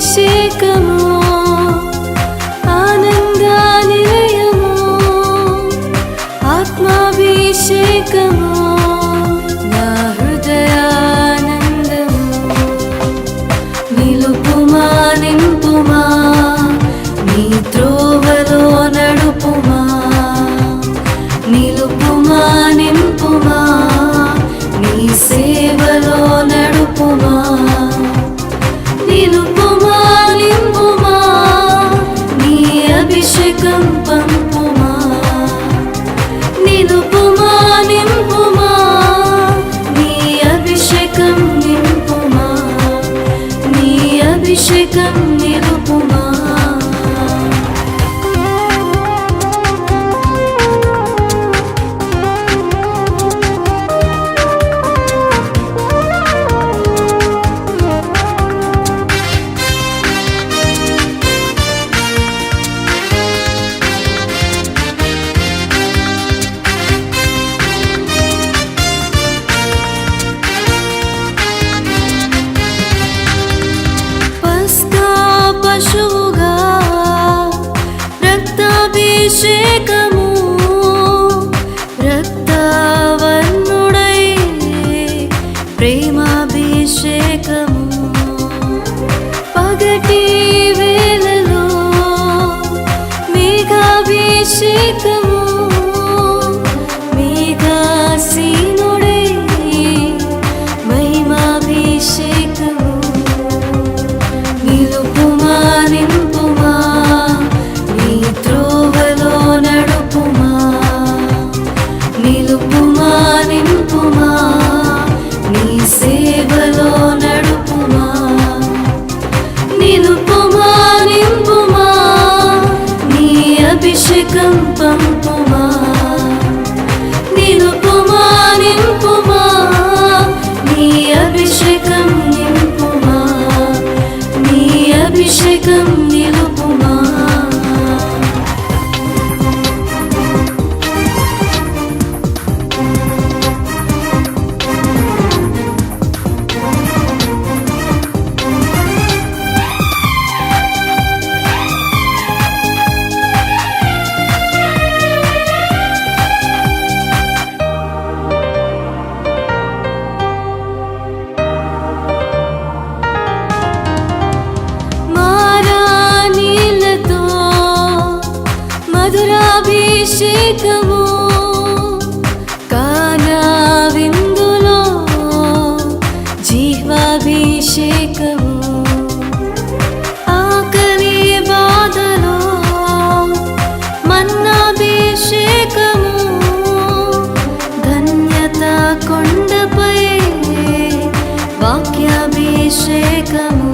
ఆత్మాభిషేకము ఆనంద నిలయము ఆత్మాభిషేకము నా హృదయానందము నిలుపుమా నింపుమా నీ త్రోవలో నడుపుమా నిలుపుమా నింపుమా నీ సేవలో నడుపుమా నిలుపుమా నింపుమా నీ అభిషేకం పంపుమా నిలుపుమా నింపుమా నీ అభిషేకం నింపుమా నీ అభిషేకం నిలుపుమా పశువుగా రక్తాభిషేకము రక్తవర్ణుడై ప్రేమాభిషేకము పగటి వేళలో మేఘాభిషేకము మేఘాసీనుడై మహిమాభిషేకము నిలుపుమా నింపుమా నీ త్రోవలో నడుపుమా నిలుపుమా నింపుమా నీ సేవలో నడుపుమా నిలుపుమా నింపుమా నీ అభిషేకం పంపుమా నిలుపుమా నింపుమా నీ అభిషేకం నింపుమా నీ అభిషేకం నిలుపుమా మధురాభిషేకము కానా విందులో జీవాభిషేకము ఆకలి బాధలో మన్నాభిషేకము ధన్యత కొండపై వాక్యాభిషేకము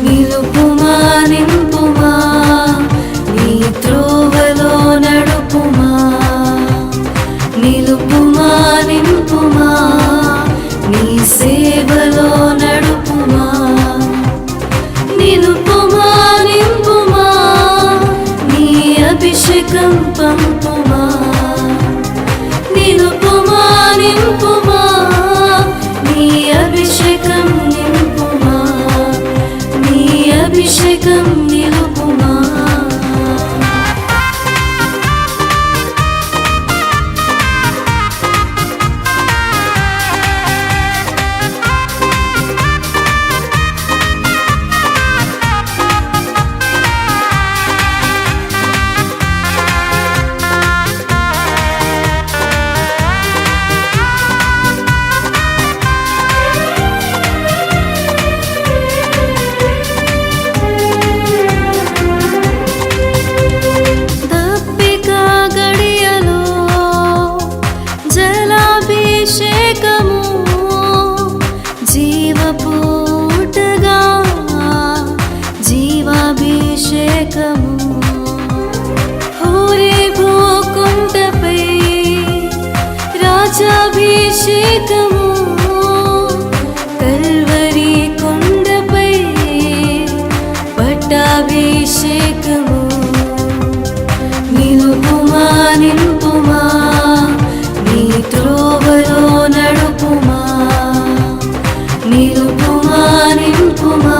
నిలుపుమా నింపుమా నీ త్రోవలో నడుపుమా నిలుపుమా నింపుమా నీ సేవలో నడుపుమా నిలుపుమా నింపుమా నీ అభిషేకం పంపుమా నిలుపుమా నింపుమా నీ అభిషేకం నింపుమా నీ అభిషేకం నిలుపుమా రాజాభిషేకము కల్వరి కొండపై పట్టాభిషేకము నిలుపుమా నింపుమా నీ త్రోవలో నడుపుమా నిలుపుమా నింపుమా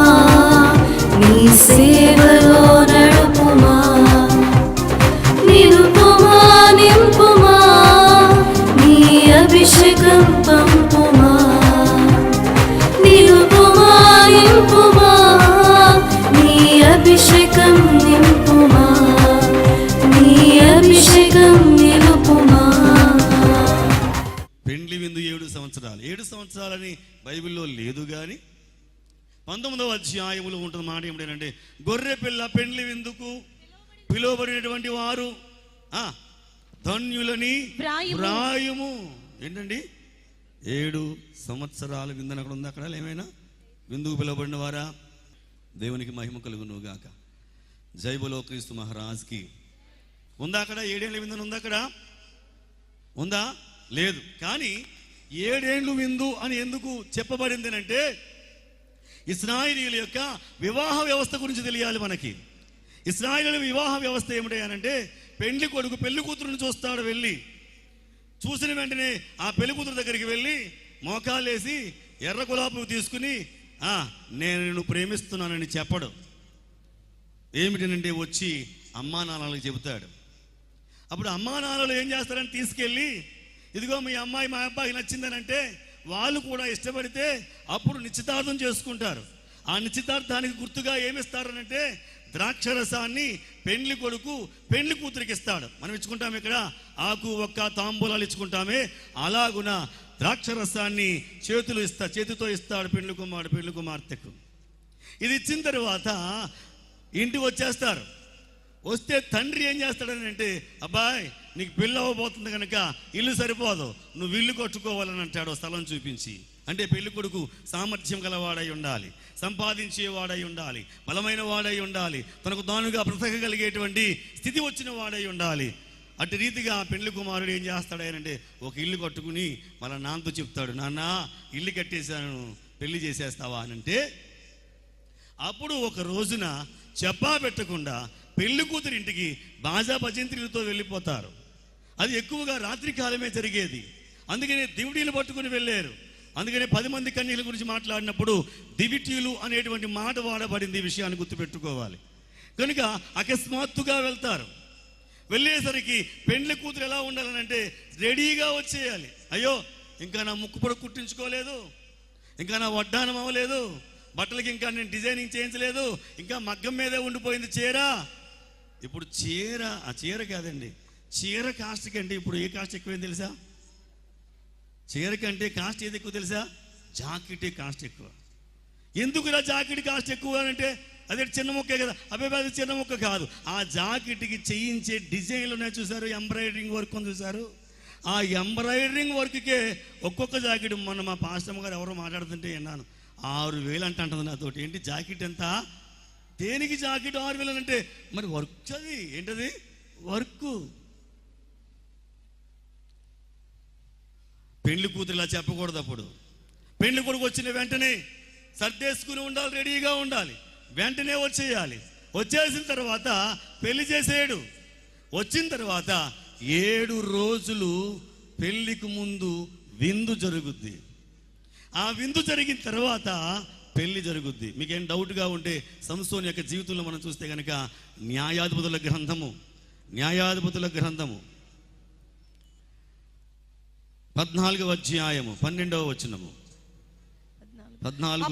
లేదు కానీ 19వ అధ్యాయములో ఉంటుంది మాట ఏమిటంటే, గొర్రె పిల్ల పెండ్లి విందుకు పిలువబడినటువంటి వారు ధన్యులని వ్రాయుము. ఏంటండి 7 సంవత్సరాల విందని అక్కడ ఉంది. అక్కడ ఏమైనా విందుకు పిలువబడిన వారా? దేవునికి మహిమ కలుగును గాక. జై బోలో క్రీస్తు మహారాజ్కి. ఉందా అక్కడ 7 ఏళ్ళ విందుని? ఉందా అక్కడ? ఉందా? లేదు. కానీ 7 ఏళ్ళు విందు అని ఎందుకు చెప్పబడింది అంటే, ఇశ్రాయేలీయుల యొక్క వివాహ వ్యవస్థ గురించి తెలియాలి మనకి. ఇశ్రాయేలీయుల వివాహ వ్యవస్థ ఏమిటంటే, పెళ్లి కొడుకు పెళ్లి కూతురుని చూస్తాడు. వెళ్ళి చూసిన వెంటనే ఆ పెళ్లి కూతురు దగ్గరికి వెళ్ళి మోకాలేసి ఎర్ర గులాబీ తీసుకుని నేను నిన్ను ప్రేమిస్తున్నానని చెప్పడు. ఏమిటనంటే వచ్చి అమ్మా నాన్నలకు చెబుతాడు. అప్పుడు అమ్మా నాన్నలు ఏం చేస్తారని తీసుకెళ్ళి, ఇదిగో మీ అమ్మాయి మా అబ్బాయికి నచ్చిందనంటే వాళ్ళు కూడా ఇష్టపడితే అప్పుడు నిశ్చితార్థం చేసుకుంటారు. ఆ నిశ్చితార్థానికి గుర్తుగా ఏమిస్తారనంటే ద్రాక్షరసాన్ని పెండ్లి కొడుకు పెండ్లి కూతురికి ఇస్తాడు. మనం ఇచ్చుకుంటాం ఇక్కడ ఆకు ఒక్క తాంబూలాలు ఇచ్చుకుంటామే, అలాగున ద్రాక్షరసాన్ని చేతితో ఇస్తాడు పెండ్లి కుమారుడు పెండ్లి కుమార్తెకు. ఇది ఇచ్చిన తర్వాత ఇంటికి వచ్చేస్తారు. వస్తే తండ్రి ఏం చేస్తాడని అంటే, అబ్బాయి నీకు పెళ్ళి అవ్వబోతుంది కనుక ఇల్లు సరిపోదు, నువ్వు ఇల్లు కట్టుకోవాలని అంటాడు స్థలం చూపించి. అంటే పెళ్లి కొడుకు సామర్థ్యం గలవాడై ఉండాలి, సంపాదించేవాడై ఉండాలి, బలమైన వాడై ఉండాలి, తనకు తానుగా బ్రతకగలిగేటువంటి స్థితి వచ్చిన వాడై ఉండాలి. అటు రీతిగా పెళ్లి కుమారుడు ఏం చేస్తాడంటే ఒక ఇల్లు కట్టుకుని మన నాన్నతో చెప్తాడు, నాన్న ఇల్లు కట్టేశాను పెళ్లి చేసేస్తావా అని. అంటే అప్పుడు ఒక రోజున చెప్పా పెట్టకుండా పెళ్లి కూతురి ఇంటికి బాజా భజంత్రులతో వెళ్ళిపోతారు. అది ఎక్కువగా రాత్రి కాలమే జరిగేది. అందుకనే దివిటీలు పట్టుకుని వెళ్ళారు. అందుకనే 10 మంది కన్యల గురించి మాట్లాడినప్పుడు దివిటీలు అనేటువంటి మాట వాడబడింది. ఈ విషయాన్ని గుర్తుపెట్టుకోవాలి. కనుక అకస్మాత్తుగా వెళ్తారు. వెళ్ళేసరికి పెండ్లి కూతురు ఎలా ఉండాలనంటే రెడీగా వచ్చేయాలి. అయ్యో ఇంకా నా ముక్కు పొడ కుట్టించుకోలేదు, ఇంకా నా వడ్డానం అవ్వలేదు, బట్టలకి ఇంకా నేను డిజైనింగ్ చేయించలేదు, ఇంకా మగ్గం మీదే ఉండిపోయింది చీర. ఇప్పుడు ఆ చీర కాదండి, చీర కాస్ట్ కంటే ఇప్పుడు ఏ కాస్ట్ ఎక్కువైంది తెలుసా? చీర కంటే కాస్ట్ ఏది ఎక్కువ తెలుసా? జాకెటే కాస్ట్ ఎక్కువ. ఎందుకురా జాకెట్ కాస్ట్ ఎక్కువ అంటే, అదే చిన్న ముక్కే కదా. అది చిన్న ముక్క కాదు. ఆ జాకెట్కి చేయించే డిజైన్లు ఉన్నాయి చూసారు, ఎంబ్రాయిడరింగ్ వర్క్ అని చూసారు. ఆ ఎంబ్రాయిడరింగ్ వర్క్కే ఒక్కొక్క జాకెట్, మొన్న మా పాస్టమ్ గారు ఎవరో మాట్లాడుతుంటే విన్నాను, 6,000 అంటుంది నాతోటి. ఏంటి జాకెట్ ఎంత? దేనికి జాకెట్ 6,000 అంటే? మరి వర్క్, అది ఏంటది వర్క్. పెళ్లి కూతురు ఇలా చెప్పకూడదు. అప్పుడు పెళ్లి కొడుకు వచ్చిన వెంటనే సర్దేసుకుని ఉండాలి, రెడీగా ఉండాలి, వెంటనే వచ్చేయాలి. వచ్చేసిన తర్వాత పెళ్లి చేసేయడు. వచ్చిన తర్వాత 7 రోజులు పెళ్లికి ముందు విందు జరుగుద్ది. ఆ విందు జరిగిన తర్వాత పెళ్లి జరుగుద్ది. మీకేం డౌట్గా ఉంటే సంసోను యొక్క జీవితంలో మనం చూస్తే కనుక న్యాయాధిపతుల గ్రంథము 14వ అధ్యాయము 12వ వచనము. 14.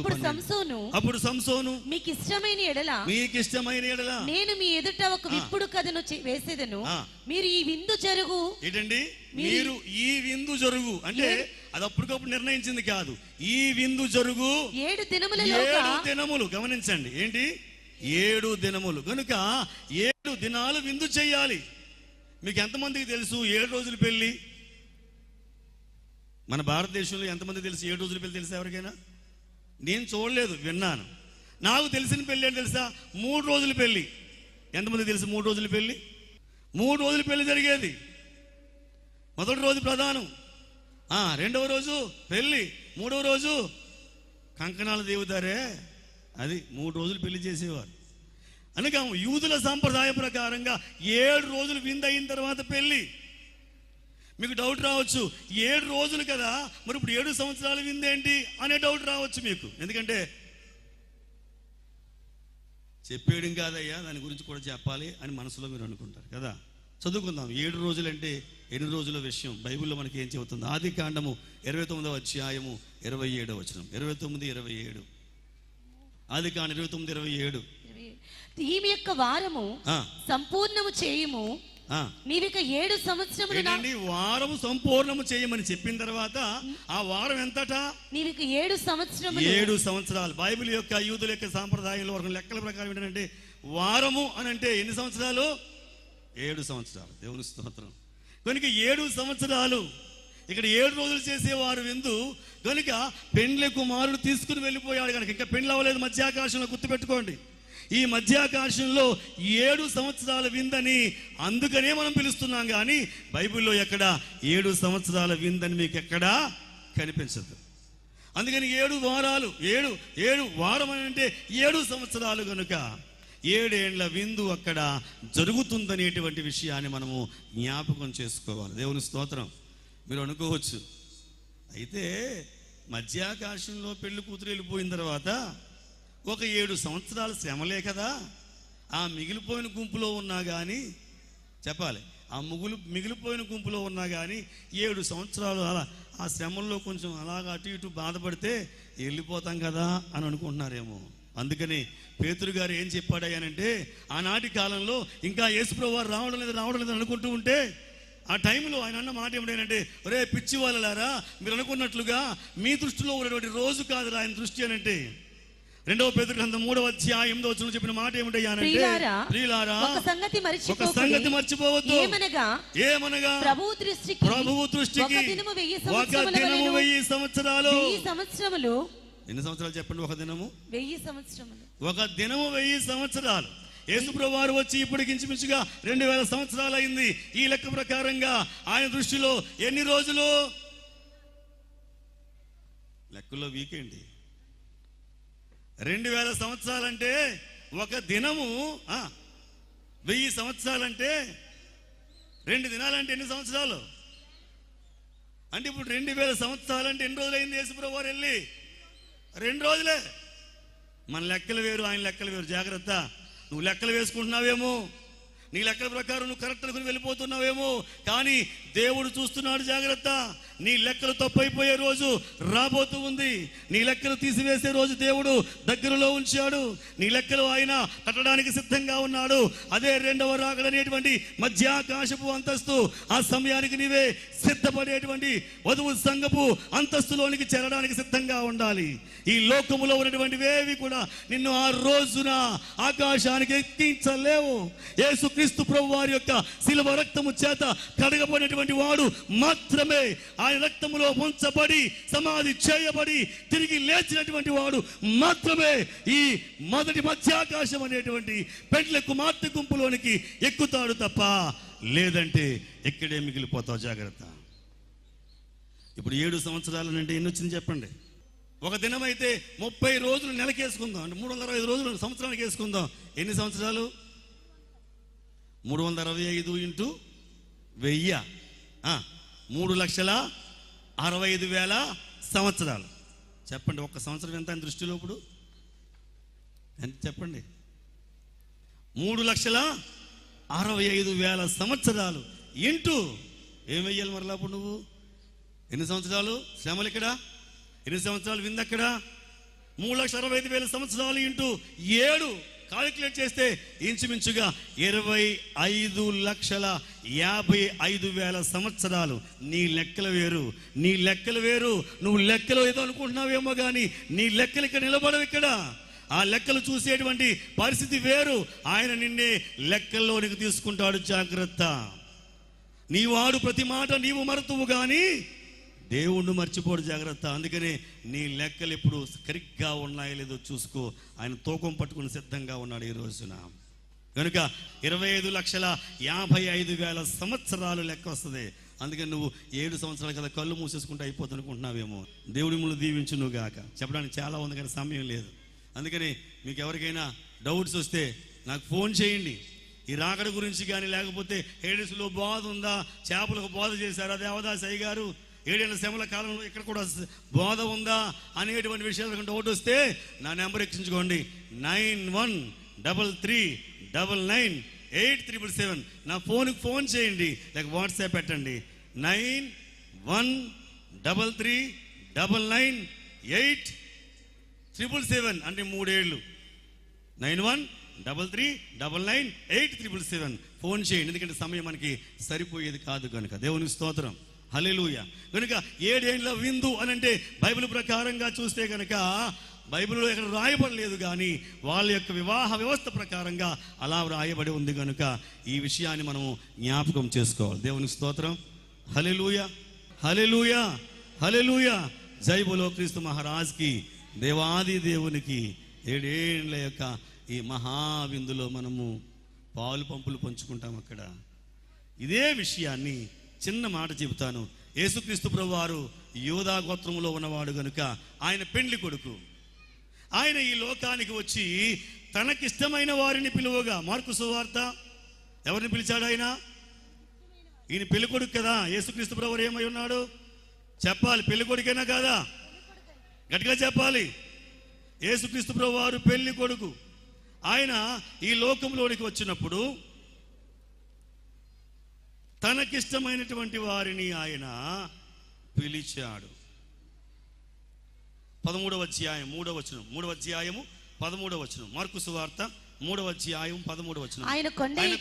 అప్పుడు సంసోను మీకు ఇష్టమైన ఎడల నేను మీ ఎదుట ఒక విప్పుడు కథను వేసేదను, మీరు ఈ విందు జరుగు. ఏంటండి? మీరు ఈ విందు జరుగు అంటే అది అప్పటికప్పుడు నిర్ణయించింది కాదు. ఈ విందు జరుగు 7 దినములు. గమనించండి, ఏంటి 7 దినములు. కనుక 7 దినాలు విందు చెయ్యాలి. మీకు ఎంతమందికి తెలుసు 7 రోజులు పెళ్లి? మన భారతదేశంలో ఎంతమంది తెలుసు 7 రోజుల పెళ్లి? తెలుసా ఎవరికైనా? నేను చూడలేదు, విన్నాను. నాకు తెలిసిన పెళ్ళి ఏంటి తెలుసా? 3 రోజుల పెళ్ళి. ఎంతమంది తెలుసు 3 రోజుల పెళ్ళి? 3 రోజుల పెళ్లి జరిగేది. మొదటి రోజు ప్రధానం, రెండవ రోజు పెళ్ళి, మూడవ రోజు కంకణాలు దేవుతారే, అది 3 రోజులు పెళ్లి చేసేవారు. అనగా యూదుల సాంప్రదాయ ప్రకారంగా 7 రోజులు విందు అయిన తర్వాత పెళ్ళి. మీకు డౌట్ రావచ్చు, 7 రోజులు కదా, మరి ఇప్పుడు 7 సంవత్సరాలు విందేంటి అనే డౌట్ రావచ్చు మీకు. ఎందుకంటే చెప్పేయడం కాదయ్యా, దాని గురించి కూడా చెప్పాలి అని మనసులో మీరు అనుకుంటారు కదా. చదువుకుందాం. 7 రోజులు అంటే ఎన్ని రోజుల విషయం బైబిల్లో మనకి ఏం చెబుతుంది? ఆది కాండము 29వ అధ్యాయము 27వ వచనం. 29:27. ఆది కాండం 29:27. ఈమె యొక్క వారము సంపూర్ణము చేయుము, నీవిక 7 సంవత్సరములు ఏంటండి వారము సంపూర్ణము చేయమని చెప్పిన తర్వాత ఆ వారం ఎంతట? నీవిక 7 సంవత్సరములు 7 సంవత్సరాలు. బైబిల్ యొక్క యూదుల యొక్క సాంప్రదాయంలో ఒక లెక్కల ప్రకారం ఏంటంటే వారము అని అంటే ఎన్ని సంవత్సరాలు? 7 సంవత్సరాలు. దేవుని స్తోత్రం. కనుక 7 సంవత్సరాలు ఇక్కడ 7 రోజులు చేసేవారు విందు. కనుక పెండ్లి కుమారుడు తీసుకుని వెళ్ళిపోయాడు కనుక ఇంకా పెండ్లి అవ్వలేదు మధ్యాకాశంలో, గుర్తుపెట్టుకోండి. ఈ మధ్యాకాశంలో 7 సంవత్సరాల విందని అందుకనే మనం పిలుస్తున్నాం. కానీ బైబిల్లో ఎక్కడ 7 సంవత్సరాల విందని మీకు ఎక్కడా కనిపించదు. అందుకని 7 వారాలు, 7 వారం అని అంటే 7 సంవత్సరాలు కనుక 7 ఏండ్ల విందు అక్కడ జరుగుతుందనేటువంటి విషయాన్ని మనము జ్ఞాపకం చేసుకోవాలి. దేవుని స్తోత్రం. మీరు అనుకోవచ్చు, అయితే మధ్యాకాశంలో పెళ్లి కూతురు వెళ్ళిపోయిన తర్వాత ఒక 7 సంవత్సరాల శ్రమలే కదా, ఆ మిగిలిపోయిన గుంపులో ఉన్నా కానీ చెప్పాలి, ఆ మిగిలిపోయిన గుంపులో ఉన్నా కానీ 7 సంవత్సరాలు అలా ఆ శ్రమల్లో కొంచెం అలాగా అటు ఇటు బాధపడితే వెళ్ళిపోతాం కదా అని అనుకుంటున్నారేమో. అందుకని పేతురు గారు ఏం చెప్పాడయ్యానంటే, ఆనాటి కాలంలో ఇంకా యేసుప్రభువు వారు రావడం లేదు అనుకుంటూ ఉంటే ఆ టైంలో ఆయన అన్న మాట ఏమిటంటే, ఒరే పిచ్చి వాళ్ళలారా, మీరు అనుకున్నట్లుగా మీ దృష్టిలో ఉన్నటువంటి రోజు కాదురా ఆయన దృష్టి అనంటే. 2వ పేతురు గ్రంథం 3వ అధ్యాయం 8వ వచనంలో చెప్పిన మాట ఏమిటయ్యానంటే, ప్రియులారా ఒక సంగతి మర్చిపోవద్దు. ఏమనగా ప్రభువు దృష్టికి ఒక దినము 1000 సంవత్సరాలు. ఎన్ని సంవత్సరాలు చెప్పండి? ఒక దినము 1000 సంవత్సరములు. ఒక దినము 1000 సంవత్సరాలు. యేసుప్రభువు వారు వచ్చి ఇప్పటికి ఇంచుమించుగా 2000 సంవత్సరాలు అయింది. ఈ లెక్క ప్రకారంగా ఆయన దృష్టిలో ఎన్ని రోజులు? లెక్కలో వీకేండి. 2000 సంవత్సరాలంటే ఒక దినము, 1000 సంవత్సరాలంటే 2 దినాలంటే ఎన్ని సంవత్సరాలు? అంటే ఇప్పుడు 2000 సంవత్సరాలంటే ఎన్ని రోజులు అయింది యేసుప్రభువు వారు వెళ్ళి? 2 రోజులే. మన లెక్కలు వేరు, ఆయన లెక్కలు వేరు. జాగ్రత్త. నువ్వు లెక్కలు వేసుకుంటున్నావేమో, నీ లెక్కల ప్రకారం నువ్వు కరెక్ట్ అనుకుని వెళ్ళిపోతున్నావేమో, కానీ దేవుడు చూస్తున్నాడు. జాగ్రత్త. నీ లెక్కలు తప్పైపోయే రోజు రాబోతూ ఉంది. నీ లెక్కలు తీసివేసే రోజు దేవుడు దగ్గరలో ఉంచాడు. నీ లెక్కలు ఆయన కట్టడానికి సిద్ధంగా ఉన్నాడు. అదే 2వ రాకడనేటువంటి మధ్యాకాశపు అంతస్తు. ఆ సమయానికి నీవే సిద్ధపడేటువంటి వధువు సంఘపు అంతస్తులోనికి చేరడానికి సిద్ధంగా ఉండాలి. ఈ లోకములో ఉన్నటువంటివేవి కూడా నిన్ను ఆ రోజున ఆకాశానికి ఎక్కించలేవు. యేసుక్రీస్తు ప్రభు వారి యొక్క శిలువ రక్తము చేత కడగబడినటువంటి వాడు మాత్రమే, ఆయన రక్తములో ముంచబడి సమాధి చేయబడి తిరిగి లేచినటువంటి వాడు మాత్రమే ఈ మొదటి మధ్యాకాశం అనేటువంటి పెండ్లి కుమార్తె గుంపులోనికి ఎక్కుతాడు తప్ప, లేదంటే ఇక్కడే మిగిలిపోతావు. జాగ్రత్త. ఇప్పుడు 7 సంవత్సరాల నుండి ఎన్ని వచ్చింది చెప్పండి? ఒక దినం అయితే 30 రోజులు నెలకేసుకుందాం, అంటే 365 రోజులు సంవత్సరానికి వేసుకుందాం. ఎన్ని సంవత్సరాలు? 365 ఇంటూ 1000, 3,65,000 సంవత్సరాలు. చెప్పండి, ఒక్క సంవత్సరం ఎంత ఆయన దృష్టిలో ఇప్పుడు? ఎంత చెప్పండి? 3,65,000 సంవత్సరాలు ఇంటూ ఏం వెయ్యాలి మరలా? అప్పుడు నువ్వు ఎన్ని సంవత్సరాలు శ్రమలు ఇక్కడ, ఎన్ని సంవత్సరాలు విందక్కడ? 3,65,000 సంవత్సరాలు ఇంటూ 7 కాలిక్యులేట్ చేస్తే ఇంచుమించుగా 25,55,000 సంవత్సరాలు. నీ లెక్కలు వేరు, నీ లెక్కలు వేరు. నువ్వు లెక్కలు ఏదో అనుకుంటున్నావేమో కానీ నీ లెక్కలు ఇక్కడ నిలబడవు. ఇక్కడ ఆ లెక్కలు చూసేటువంటి పరిస్థితి వేరు. ఆయన నిన్నే లెక్కల్లోనికి తీసుకుంటాడు. జాగ్రత్త. నీ వాడు ప్రతి మాట నీవు మరుతువు కానీ దేవుణ్ణి మర్చిపోడు. జాగ్రత్త. అందుకనే నీ లెక్కలు ఎప్పుడు కరెక్ట్గా ఉన్నాయో లేదో చూసుకో. ఆయన తూకం పట్టుకుని సిద్ధంగా ఉన్నాడు ఈ రోజున. కనుక 25,55,000 సంవత్సరాలు లెక్క వస్తుంది. అందుకని నువ్వు 7 సంవత్సరాల కదా కళ్ళు మూసేసుకుంటే అయిపోతుంది అనుకుంటున్నావేమో. దేవుడి మిమ్మల్ని దీవించును గాక. చెప్పడానికి చాలా ఉంది కానీ సమయం లేదు. అందుకని మీకు ఎవరికైనా డౌట్స్ వస్తే నాకు ఫోన్ చేయండి. ఈ రాకడ గురించి కానీ, లేకపోతే ఏడెస్లో బోధ ఉందా, చేపలకు బోధ చేశారా దేవదాస్ అయ్య గారు, 7 ఏళ్ల శ్రమల కాలంలో ఇక్కడ కూడా బోధ ఉందా అనేటువంటి విషయాలు డౌట్ వస్తే నా నెంబర్ ఎక్కించుకోండి. 9133999877. నా ఫోన్కి ఫోన్ చేయండి, లేక వాట్సాప్ పెట్టండి. 9133999877 అంటే 3 ఏళ్ళు. 91 1-339-877 ఫోన్ చేయండి, ఎందుకంటే సమయం మనకి సరిపోయేది కాదు కనుక. దేవునికి స్తోత్రం, హల్లెలూయా. కనుక 7 ఏండ్ల విందు అని అంటే బైబిల్ ప్రకారంగా చూస్తే కనుక బైబిల్లో ఎక్కడ రాయబడలేదు, కానీ వాళ్ళ యొక్క వివాహ వ్యవస్థ ప్రకారంగా అలా రాయబడి ఉంది కనుక ఈ విషయాన్ని మనము జ్ఞాపకం చేసుకోవాలి. దేవునికి స్తోత్రం, హల్లెలూయా, హల్లెలూయా, హల్లెలూయా. జై బోలో క్రీస్తు మహారాజ్కి, దేవాది దేవునికి 7 ఏండ్ల యొక్క ఈ మహావిందులో మనము పాలు పంపులు పంచుకుంటాం. అక్కడ ఇదే విషయాన్ని చిన్న మాట చెబుతాను. యేసుక్రీస్తు ప్రభువారు యోధా గోత్రములో ఉన్నవాడు కనుక ఆయన పెండ్లి కొడుకు. ఆయన ఈ లోకానికి వచ్చి తనకిష్టమైన వారిని పిలువగా, మార్కు సువార్త ఎవరిని పిలిచాడు ఆయన? ఈయన పెళ్లి కొడుకు కదా. యేసుక్రీస్తు ప్రభువారు ఏమై ఉన్నాడు చెప్పాలి, పెళ్లి కొడుకేనా కాదా? గట్టిగా చెప్పాలి. యేసుక్రీస్తు ప్రభువారు పెళ్లి కొడుకు. ఆయన ఈ లోకంలోనికి వచ్చినప్పుడు తనకిష్టమైనటువంటి వారిని ఆయన పిలిచాడు. 13వ అధ్యాయం 3వ వచనం, 3వ అధ్యాయము 13వ వచనం, మార్కు సువార్త 3వ అధ్యాయం 13వ వచనం. ఆయన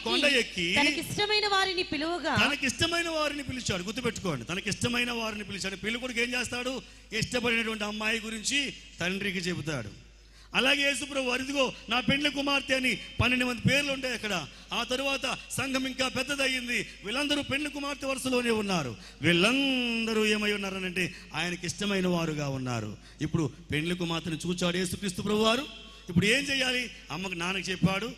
కొండ ఎక్కి తనకిష్టమైన వారిని పిలువగా, తనకిష్టమైన వారిని పిలిచాడు. గుర్తుపెట్టుకోండి, తనకిష్టమైన వారిని పిలిచాడు. పెళ్లి కొడుకు ఏం చేస్తాడు? ఇష్టపడినటువంటి అమ్మాయి గురించి తండ్రికి చెబుతాడు. అలాగే యేసుప్రభు ఇదిగో నా పెండ్లి కుమార్తె అని 12 మంది పేర్లు ఉంటాయి అక్కడ. ఆ తరువాత సంఘం ఇంకా పెద్దదయ్యింది. వీళ్ళందరూ పెండ్లి కుమార్తె వరుసలోనే ఉన్నారు. వీళ్ళందరూ ఏమై ఉన్నారనంటే ఆయనకి ఇష్టమైన వారుగా ఉన్నారు. ఇప్పుడు పెండ్లి కుమార్తెను చూచాడు యేసుక్రీస్తు ప్రభు వారు. ఇప్పుడు ఏం చేయాలి? అమ్మకు నాన్నకి చెప్పాడు.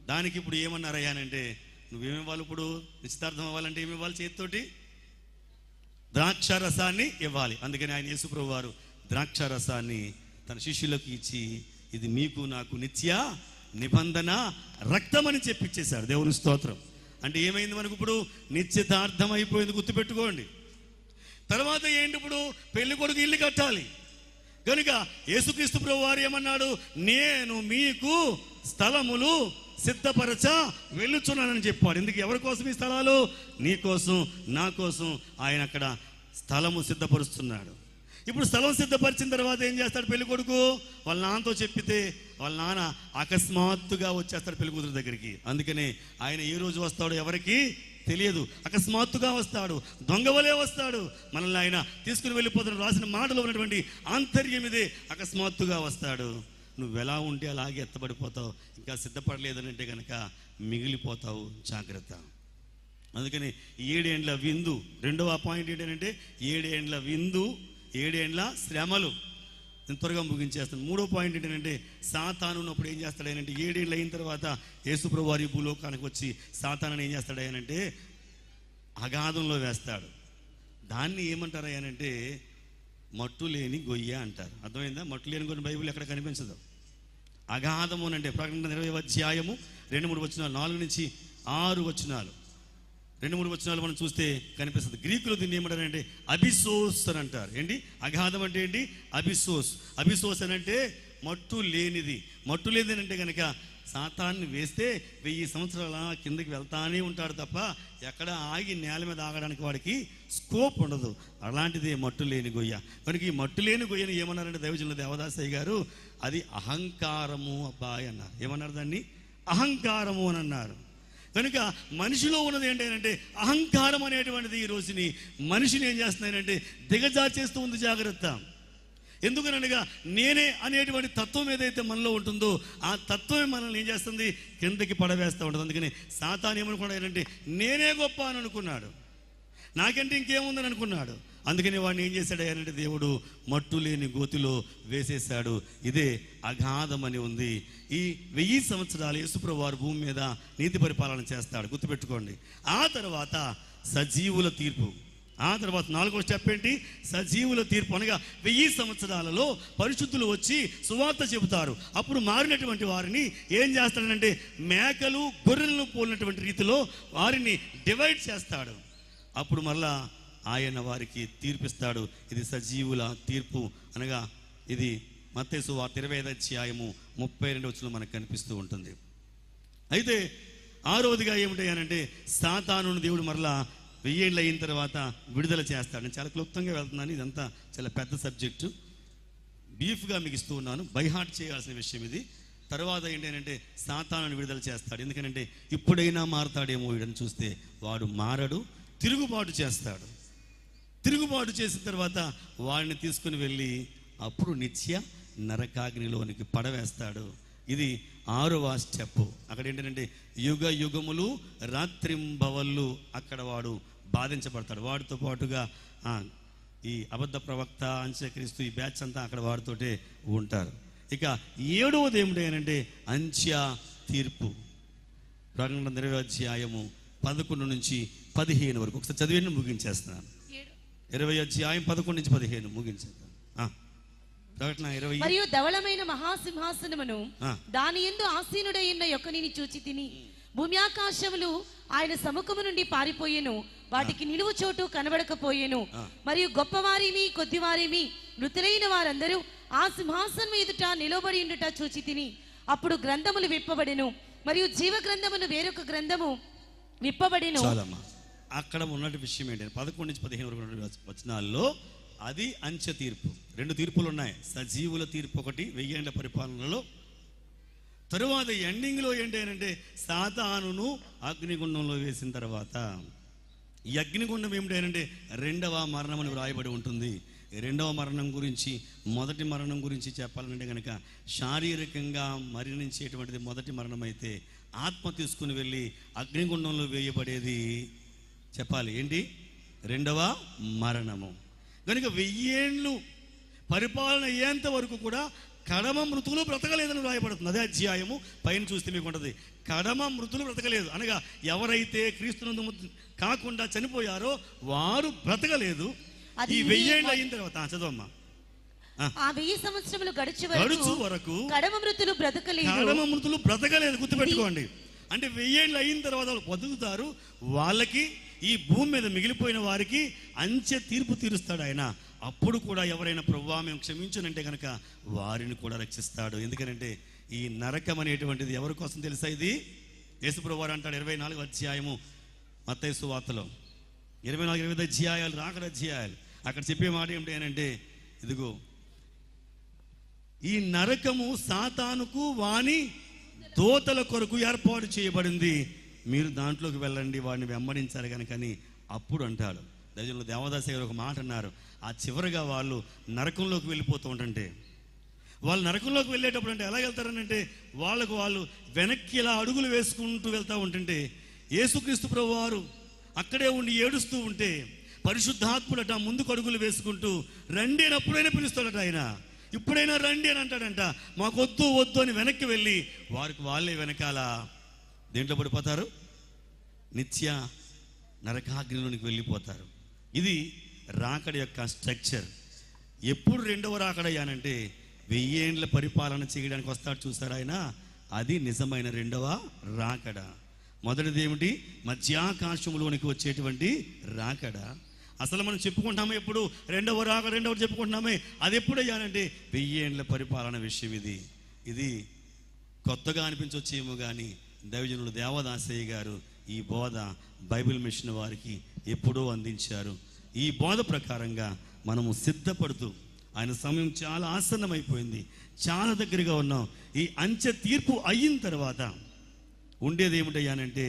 దానికి ఇప్పుడు ఏమన్నారయ్యానంటే, నువ్వేమివ్వాలి? ఇప్పుడు నిశ్చితార్థం అవ్వాలంటే ఏమి ఇవ్వాలి? చేతితోటి ద్రాక్ష రసాన్ని ఇవ్వాలి. అందుకని ఆయన యేసు ప్రభు వారు ద్రాక్ష రసాన్ని తన శిష్యులకు ఇచ్చి, ఇది మీకు నాకు నిత్య నిబంధన రక్తం అని చెప్పిచ్చేశాడు. దేవుని స్తోత్రం. అంటే ఏమైంది మనకు? ఇప్పుడు నిశ్చితార్థం అయిపోయింది. గుర్తుపెట్టుకోండి. తర్వాత ఏంటి? ఇప్పుడు పెళ్లి కొడుకు ఇల్లు కట్టాలి కనుక యేసుక్రీస్తు ప్రభు వారు ఏమన్నాడు? నేను మీకు స్థలములు సిద్ధపరచ వెళ్ళుచున్నానని చెప్పాడు. ఎందుకు? ఎవరి కోసం ఈ స్థలాలు? నీ కోసం, నా కోసం ఆయన అక్కడ స్థలము సిద్ధపరుస్తున్నాడు. ఇప్పుడు స్థలం సిద్ధపరిచిన తర్వాత ఏం చేస్తాడు పెళ్లి కొడుకు? వాళ్ళ నాన్నతో చెప్పితే వాళ్ళ నాన్న అకస్మాత్తుగా వచ్చేస్తాడు పెళ్లి కూతురు దగ్గరికి. అందుకనే ఆయన ఏ రోజు వస్తాడో ఎవరికి తెలియదు. అకస్మాత్తుగా వస్తాడు, దొంగవలే వస్తాడు. మనల్ని ఆయన తీసుకుని వెళ్ళిపోతాడు. రాసిన మాటలో ఉన్నటువంటి ఆంతర్యం ఇదే. అకస్మాత్తుగా వస్తాడు. నువ్వు ఎలా ఉంటే అలాగే ఎత్తబడిపోతావు. ఇంకా సిద్ధపడలేదనంటే కనుక మిగిలిపోతావు. జాగ్రత్త. అందుకని 7 ఏండ్ల విందు. రెండవ పాయింట్ ఏంటంటే 7 ఏండ్ల విందు, 7 ఏండ్ల శ్రమలు. నేను త్వరగా ముగించేస్తాను. 3వ పాయింట్ ఏంటంటే సాతాను ఉన్నప్పుడు ఏం చేస్తాడనంటే 7 ఏళ్ళు అయిన తర్వాత యేసుప్రభు వారి భూలోకానికి వచ్చి సాతాను ఏం చేస్తాడనంటే అగాధంలో వేస్తాడు. దాన్ని ఏమంటారయ్యానంటే మట్టు లేని గొయ్య అంటారు. అర్థమైందా? మట్టు లేని గొయ్య బైబిల్ ఎక్కడ కనిపించదు. అగాధము అంటే ప్రకటన 20వ అధ్యాయము 2-3 వచనాలు, 4-6 వచనాలు, 2-3 వచనాలు మనం చూస్తే కనిపిస్తుంది. గ్రీకులో దీన్ని ఏమంటారంటే అబిసోస్ అని అంటారు. ఏంటి? అగాధం అంటే ఏంటి? అబిసోస్. అబిసోస్ అని అంటే మట్టు లేనిది. మట్టు లేనిది అంటే కనుక సాతాన్ని వేస్తే 1000 సంవత్సరాల కిందకి వెళ్తానే ఉంటాడు తప్ప ఎక్కడ ఆగి నేల మీద ఆగడానికి వాడికి స్కోప్ ఉండదు. అలాంటిదే మట్టు లేని గొయ్య. కనుక ఈ మట్టు లేని గొయ్యని ఏమన్నారంటే దైవజనుల దేవదాసయ్య గారు, అది అహంకారము అబ్బాయి అన్నారు. ఏమన్నారు? దాన్ని అహంకారము అని అన్నారు. కనుక మనిషిలో ఉన్నది ఏంటంటే అహంకారం అనేటువంటిది ఈ రోజుని మనిషిని ఏం చేస్తున్నాయంటే దిగజార్చేస్తూ ఉంది. జాగ్రత్త. ఎందుకనగా నేనే అనేటువంటి తత్వం ఏదైతే మనలో ఉంటుందో ఆ తత్వమే మనల్ని ఏం చేస్తుంది? కిందకి పడవేస్తూ ఉంటుంది. అందుకని సాతాను ఏమనుకున్నాడంటే నేనే గొప్ప అని అనుకున్నాడు. నాకంటే ఇంకేముందని అనుకున్నాడు. అందుకని వాడిని ఏం చేశాడు అంటే దేవుడు మట్టు లేని గోతిలో వేసేశాడు. ఇదే అగాధమని ఉంది. ఈ 1000 సంవత్సరాలు యేసుప్రభు వారు భూమి మీద నీతి పరిపాలన చేస్తాడు. గుర్తుపెట్టుకోండి. ఆ తర్వాత సజీవుల తీర్పు. ఆ తర్వాత 4వ స్టెప్ ఏంటి? సజీవుల తీర్పు. అనగా 1000 సంవత్సరాలలో పరిశుద్ధులు వచ్చి సువార్త చెబుతారు. అప్పుడు మారినటువంటి వారిని ఏం చేస్తాడంటే మేకలు గొర్రెలను పోలినటువంటి రీతిలో వారిని డివైడ్ చేస్తాడు. అప్పుడు మళ్ళా ఆయన వారికి తీర్పిస్తాడు. ఇది సజీవుల తీర్పు. అనగా ఇది మత్తయి సువార్త 25వ అధ్యాయము 32వ వచనంలో మనకు కనిపిస్తూ ఉంటుంది. అయితే 6వదిగా ఏమిటంటే సాతానును దేవుడు మరలా 1000 ఏళ్ళు అయిన తర్వాత విడుదల చేస్తాడు. నేను చాలా క్లుప్తంగా వెళ్తున్నాను. ఇదంతా చాలా పెద్ద సబ్జెక్టు. బ్రీఫ్గా మీకు ఇస్తూ ఉన్నాను. బై హార్ట్ చేయాల్సిన విషయం ఇది. తర్వాత ఏంటంటే సాతానుని విడుదల చేస్తాడు. ఎందుకంటే ఇప్పుడైనా మారతాడేమో వీడని చూస్తే వాడు మారడు, తిరుగుబాటు చేస్తాడు. తిరుగుబాటు చేసిన తర్వాత వాడిని తీసుకుని వెళ్ళి అప్పుడు నిత్య నరకాగ్నిలోనికి పడవేస్తాడు. ఇది 6వ స్టెప్. అక్కడ ఏంటంటే యుగ యుగములు రాత్రింబవళ్ళు అక్కడ వాడు బాధించబడతాడు. వాడితో పాటుగా ఈ అబద్ధ ప్రవక్త, అంత్యక్రీస్తు, ఈ బ్యాచ్ అంతా అక్కడ వాడితోటే ఉంటారు. ఇక 7వది ఏమిటంటే అంత్య తీర్పు. ప్రకటన 20వ అధ్యాయము 11 నుంచి 15 వరకు ఒకసారి చదివి ముగించేస్తున్నాను. 20వ అధ్యాయం 11 నుంచి 15 ముగించేస్తాను. ప్రకటన 20. మరియు ధవళమైన మహాసింహాసనమును దాని యందు ఆసీనుడైన యొక్కనిని చూచి తిని భూమి ఆకాశములు ఆయన సముఖము నుండి పారిపోయెను, వాటికి నిలువు చోటు కనబడకపోయెను. మరియు గొప్పవారిని కొద్దివారిని మృతులైన వారందరూ ఆ సింహాసనం ఎదుట నిలబడి ఉండుట చూచి తిని అప్పుడు గ్రంథములు విప్పబడెను, మరియు జీవ గ్రంథమును వేరొక గ్రంథము విప్పబడెను. అక్కడ ఉన్నటి విషయం ఏంటంటే 11 నుంచి 15 వరకు వచనాల్లో అది అంత్య తీర్పు. 2 తీర్పులు ఉన్నాయి. సజీవుల తీర్పు ఒకటి 1000 ఏళ్ల పరిపాలనలో. తరువాత ఎండింగ్లో ఏంటంటే సాతానును అగ్నిగుండంలో వేసిన తర్వాత ఈ అగ్నిగుండం ఏమిటంటే 2వ మరణం అని వ్రాయబడి ఉంటుంది. 2వ మరణం గురించి, మొదటి మరణం గురించి చెప్పాలంటే కనుక శారీరకంగా మరణించేటువంటిది మొదటి మరణం అయితే, ఆత్మ తీసుకుని వెళ్ళి అగ్నిగుండంలో వేయబడేది చెప్పాలి ఏంటి 2వ మరణము. కనుక 1000 ఏళ్ళు పరిపాలన అయ్యేంత వరకు కూడా కడమ మృతులు బ్రతకలేదని వ్రాయబడుతుంది. అదే అధ్యాయము పైన చూస్తే మీకు ఉంటుంది. కడమ మృతులు బ్రతకలేదు అనగా ఎవరైతే క్రీస్తునందు కాకుండా చనిపోయారో వారు బ్రతకలేదు. ఈ 1000 ఏళ్ళు అయిన తర్వాత చదవమ్మా. ఆ 1000 సంవత్సరములు గడుచు వరకు కడమ మృతులు బ్రతకలేదు. గుర్తుపెట్టుకోండి. అంటే 1000 ఏళ్ళు అయిన తర్వాత వాళ్ళు బతుకుతారు. వాళ్ళకి, ఈ భూమి మీద మిగిలిపోయిన వారికి అంత్య తీర్పు తీరుస్తాడు ఆయన. అప్పుడు కూడా ఎవరైనా ప్రభువా మేము క్షమించునంటే కనుక వారిని కూడా రక్షిస్తాడు. ఎందుకంటే ఈ నరకం అనేటువంటిది ఎవరి కోసం తెలుసా? ఇది యేసుప్రభువు వారు అంటాడు 24వ అధ్యాయము మత్తయి సువార్తలో, 24-25 అధ్యాయాలు రాకడ అధ్యాయాలు. అక్కడ చెప్పే మాట ఏమిటి అంటే, ఇదిగో ఈ నరకము సాతానుకు వాని దోతల కొరకు ఏర్పాటు చేయబడింది, మీరు దాంట్లోకి వెళ్ళండి, వాడిని వెంబడించారు కనుకని అప్పుడు అంటాడు. దైవజనులు దేవదాస్ గారు ఒక మాట అన్నారు. ఆ చివరిగా వాళ్ళు నరకంలోకి వెళ్ళిపోతూ ఉంటుంటే, వాళ్ళు నరకంలోకి వెళ్ళేటప్పుడు అంటే ఎలా వెళ్తారనంటే వాళ్ళు వెనక్కి ఇలా అడుగులు వేసుకుంటూ వెళ్తూ ఉంటుంటే యేసుక్రీస్తు ప్రభువు వారు అక్కడే ఉండి ఏడుస్తూ ఉంటే పరిశుద్ధాత్ముడట ముందుకు అడుగులు వేసుకుంటూ రండి అని అప్పుడైనా పిలుస్తాడట ఆయన. ఇప్పుడైనా రండి అని అంటాడంట. మాకు వద్దు అని వెనక్కి వెళ్ళి వారికి వాళ్ళే వెనకాల దేంట్లో పడిపోతారు? నిత్య నరకాగ్నిలోనికి వెళ్ళిపోతారు. ఇది రాకడ యొక్క స్ట్రక్చర్. ఎప్పుడు 2వ రాకడయ్యానంటే 1000 ఏళ్ల పరిపాలన చేయడానికి వస్తాడు చూసారు ఆయన. అది నిజమైన 2వ రాకడ. మొదటిది ఏమిటి? మధ్యాకాశంలోనికి వచ్చేటువంటి రాకడ. అసలు మనం చెప్పుకుంటామే ఎప్పుడు 2వ రాకడ, 2వ చెప్పుకుంటున్నామే. అది ఎప్పుడయ్యానంటే 1000 ఏళ్ల పరిపాలన విషయం. ఇది కొత్తగా అనిపించొచ్చేమో కానీ దైవజనులు దేవదాసయ్య గారు ఈ బోధ బైబిల్ మిషన్ వారికి ఎప్పుడో అందించారు. ఈ బోధ ప్రకారంగా మనము సిద్ధపడుతూ, ఆయన సమయం చాలా ఆసన్నమైపోయింది, చాలా దగ్గరగా ఉన్నాం. ఈ అంత్య తీర్పు అయిన తర్వాత ఉండేది ఏమిటయ్యానంటే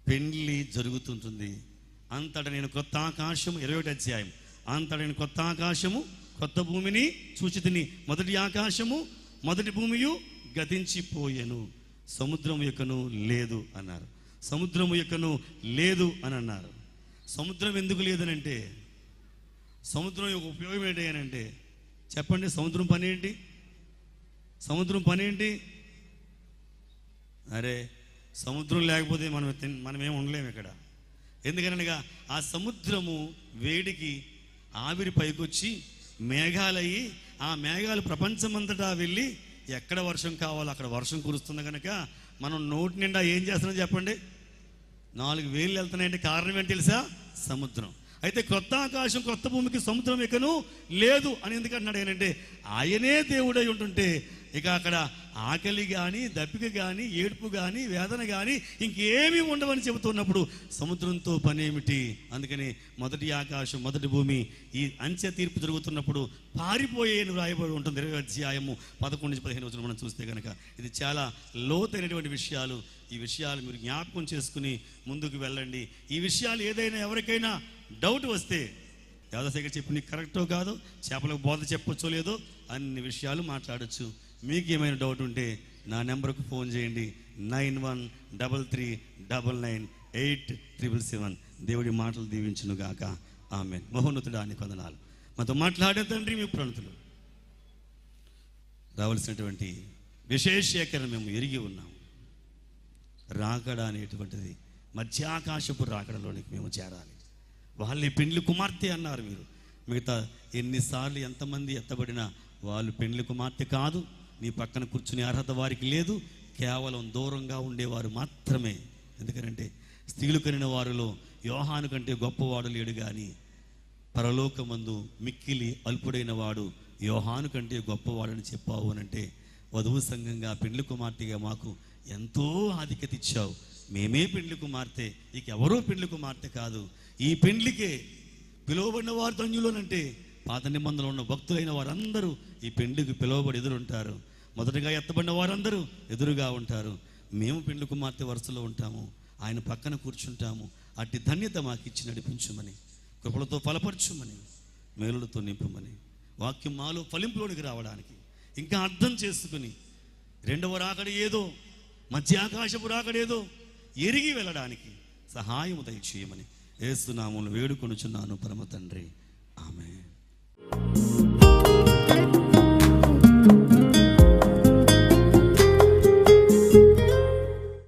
పెళ్లి జరుగుతుంటుంది. అంతటా నేను కొత్త ఆకాశము, 21వ అధ్యాయం, అంతటా నేను కొత్త ఆకాశము కొత్త భూమిని చూచితిని, మొదటి ఆకాశము మొదటి భూమియు గతించిపోయెను, సముద్రము యొక్కను లేదు అన్నారు. సముద్రము యొక్కను లేదు అని అన్నారు. సముద్రం ఎందుకు లేదనంటే, సముద్రం యొక్క ఉపయోగం ఏంటంటే చెప్పండి. సముద్రం పని ఏంటి? సముద్రం పని ఏంటి? అరే సముద్రం లేకపోతే మనమేం ఉండలేము ఇక్కడ. ఎందుకనగా ఆ సముద్రము వేడికి ఆవిరి పైకొచ్చి మేఘాలయ్యి, ఆ మేఘాలు ప్రపంచమంతటా వెళ్ళి ఎక్కడ వర్షం కావాలో అక్కడ వర్షం కురుస్తుంది. కనుక మనం నోటి నిండా ఏం చేస్తున్నాం చెప్పండి? 4 వేలు వెళ్తున్నాయంటే కారణం ఏంటి తెలుసా? సముద్రం. అయితే కొత్త ఆకాశం కొత్త భూమికి సముద్రం ఎక్కను లేదు అని ఎందుకంటున్నాడు ఏంటంటే ఆయనే దేవుడై ఉంటుంటే ఇక అక్కడ ఆకలి కానీ, దప్పిక కానీ, ఏడుపు కానీ, వేదన కానీ ఇంకేమీ ఉండవని చెబుతున్నప్పుడు సముద్రంతో పని ఏమిటి? అందుకని మొదటి ఆకాశం, మొదటి భూమి, ఈ అంత్య తీర్పు జరుగుతున్నప్పుడు పారిపోయేను రాయబడి ఉంటుంది. 20వ అధ్యాయము 11-15 మనం చూస్తే కనుక ఇది చాలా లోతైనటువంటి విషయాలు. ఈ విషయాలు మీరు జ్ఞాపకం చేసుకుని ముందుకు వెళ్ళండి. ఈ విషయాలు ఏదైనా ఎవరికైనా డౌట్ వస్తే, యాదశేఖర్ చెప్పి నీకు కరెక్టో కాదో, చేపలకు బోధ చెప్పొచ్చో లేదో, అన్ని విషయాలు మాట్లాడచ్చు. మీకు ఏమైనా డౌట్ ఉంటే నా నెంబర్కు ఫోన్ చేయండి, 9133998777. దేవుడి మాటలు దీవించును గాక. ఆమేన్. మహోన్నతుడానికి వందనాలు. మాతో మాట్లాడే తండ్రి, మీ ప్రణతులు రావాల్సినటువంటి విశేషీకరణ మేము ఎరిగి ఉన్నాము. రాకడ అనేటువంటిది మధ్యాకాశపు రాకడలోనికి మేము చేరాలి. వాళ్ళని పెండ్లి కుమార్తె అన్నారు మీరు. మిగతా ఎన్నిసార్లు ఎంతమంది ఎత్తబడినా వాళ్ళు పెండ్లి కుమార్తె కాదు. నీ పక్కన కూర్చునే అర్హత వారికి లేదు. కేవలం దూరంగా ఉండేవారు మాత్రమే. ఎందుకంటే స్త్రీలు కనిన వారిలో యోహాను కంటే గొప్పవాడు లేడు, కానీ పరలోకమందు మిక్కిలి అల్పుడైన వాడు యోహాను కంటే గొప్పవాడని చెప్పావు అనంటే, వధువు సంఘంగా పెండ్లి కుమార్తెగా మాకు ఎంతో ఆధిక్యత ఇచ్చావు. మేమే పెండ్లి కుమార్తె, ఇక ఎవరో పెండ్లి కుమార్తె కాదు. ఈ పెండ్లికే పిలువబడిన వారు ధన్యులోనంటే పాత నిబంధనలో ఉన్న భక్తులైన వారందరూ ఈ పెండ్లికి పిలువబడి ఎదురుంటారు. మొదటగా ఎత్తబడిన వారందరూ ఎదురుగా ఉంటారు. మేము పెండ్లి కుమార్తె వరుసలో ఉంటాము, ఆయన పక్కన కూర్చుంటాము. అట్టి ధన్యత మాకు ఇచ్చి నడిపించుమని, కృపలతో ఫలపరచుమని, మేలులతో నింపమని, వాక్యం మాలో ఫలింపులోనికి రావడానికి, ఇంకా అర్థం చేసుకుని రెండవ రాకడ ఏదో, మధ్యాకాశపు రాకడేదో ఎరిగి వెళ్ళడానికి సహాయము దయచేయమని యేసు నామములో వేడుకొనుచున్నాను పరమ తండ్రి. ఆమేన్.